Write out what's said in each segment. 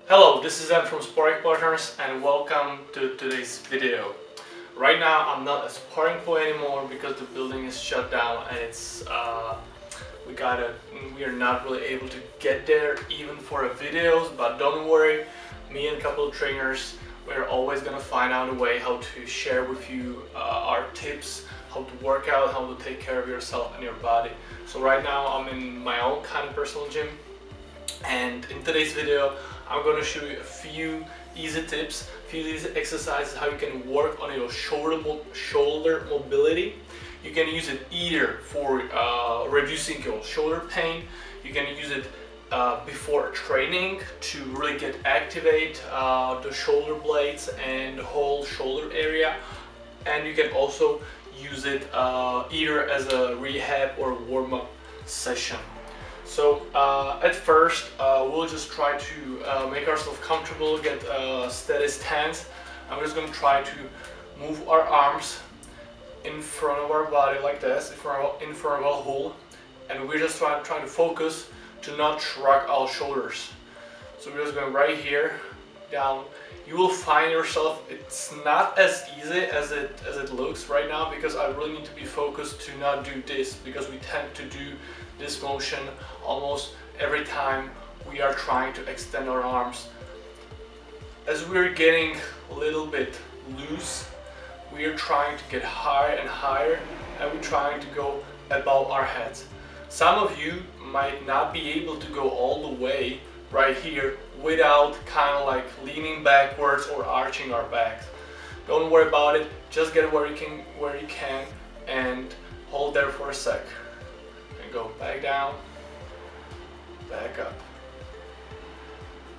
Hello, this is Em from Sparring Partners and welcome to today's video. Right now I'm not a sparring pro anymore because the building is shut down and we are not really able to get there even for a videos, but don't worry, me and a couple of trainers, we're always gonna find out a way how to share with you our tips, how to work out, how to take care of yourself and your body. So right now I'm in my own kind of personal gym, and in today's video I'm going to show you a few easy tips, a few easy exercises how you can work on your shoulder mobility. You can use it either for reducing your shoulder pain. You can use it before training to really activate the shoulder blades and the whole shoulder area, and you can also use it either as a rehab or warm-up session. So at first we'll just try to make ourselves comfortable, get a steady stance. I'm just going to try to move our arms in front of our body like this, in front of our hole, and we're just trying to focus to not shrug our shoulders. So we're just going right here, down. You will find yourself, it's not as easy as it looks right now, because I really need to be focused to not do this, because we tend to do this motion almost every time we are trying to extend our arms. As we're getting a little bit loose, we are trying to get higher and higher, and we're trying to go above our heads. Some of you might not be able to go all the way right here without kind of like leaning backwards or arching our backs. Don't worry about it, just get where you can and hold there for a sec. And go back down, back up.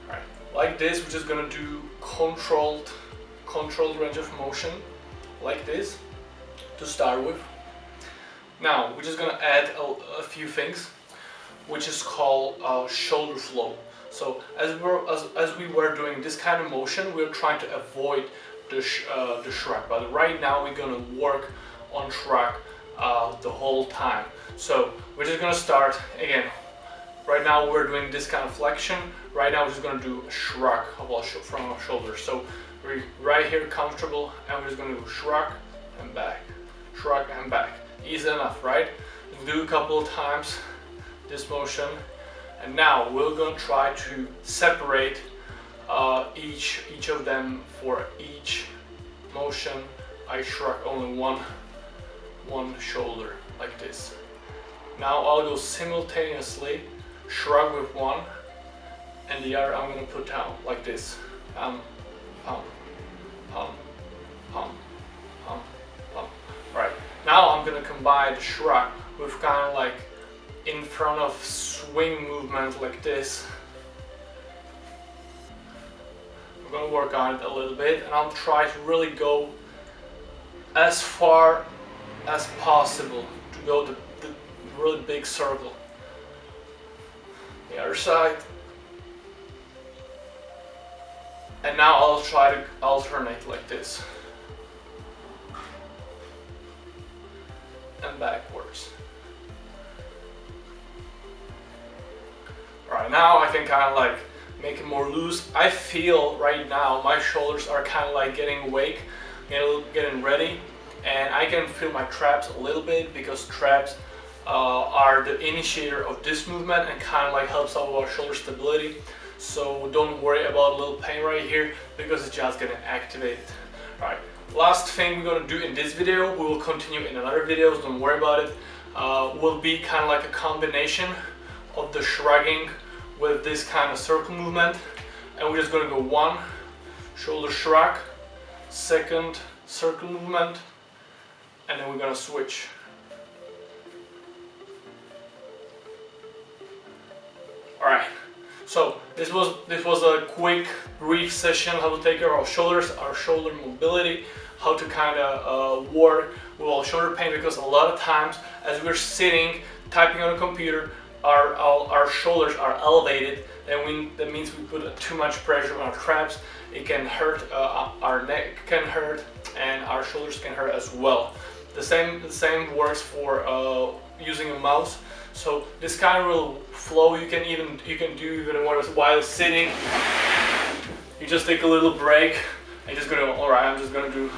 Alright, like this, we're just gonna do controlled range of motion, like this, to start with. Now, we're just gonna add a few things, which is called shoulder flow. So as we were doing this kind of motion, we're trying to avoid the shrug, but right now we're gonna work on shrug the whole time. So we're just gonna start again. Right now we're doing this kind of flexion. Right now we're just gonna do a shrug from our shoulders. So we're right here comfortable, and we're just gonna do shrug and back, shrug and back. Easy enough, right? We'll do a couple of times this motion. And now we're going to try to separate each of them. For each motion I shrug only one shoulder like this. Now I'll go simultaneously shrug with one, and the other I'm going to put down like this. Pump, pump, pump, pump, pump. Alright, now I'm going to combine the shrug with kind of like in front of swing movement like this. I'm going to work on it a little bit, and I'll try to really go as far as possible to go the really big circle. The other side. And now I'll try to alternate like this. And backwards. Alright, now I can kind of like make it more loose. I feel right now my shoulders are kind of like getting awake, getting ready, and I can feel my traps a little bit, because traps are the initiator of this movement and kind of like helps out with our shoulder stability. So don't worry about a little pain right here, because it's just getting activated. Alright, last thing we're going to do in this video, we will continue in another videos, don't worry about it, will be kind of like a combination of the shrugging with this kind of circle movement. And we're just going to go one shoulder shrug, second circle movement, and then we're going to switch. Alright, so this was a quick brief session how to take care of our shoulders, our shoulder mobility, how to kind of work with our shoulder pain, because a lot of times as we're sitting typing on a computer, our shoulders are elevated, and that means we put too much pressure on our traps. It can hurt, our neck can hurt, and our shoulders can hurt as well. The same works for using a mouse. So this kind of flow you can do even while sitting. You just take a little break and just gonna, alright, I'm just gonna do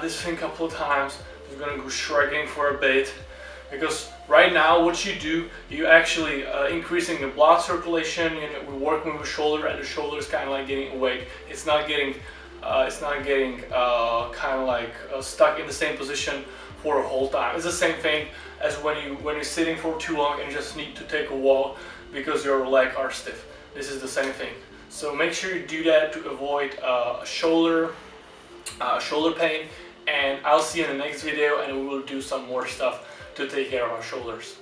this thing a couple of times. I'm gonna go shrugging for a bit, because right now what you do, you actually increasing the blood circulation. You know, we're working with the shoulder, and the shoulder is kind of like getting awake. It's not getting kind of like stuck in the same position for a whole time. It's the same thing as when you're sitting for too long and you just need to take a walk because your legs are stiff. This is the same thing. So make sure you do that to avoid shoulder pain. And I'll see you in the next video, and we will do some more stuff to take care of our shoulders.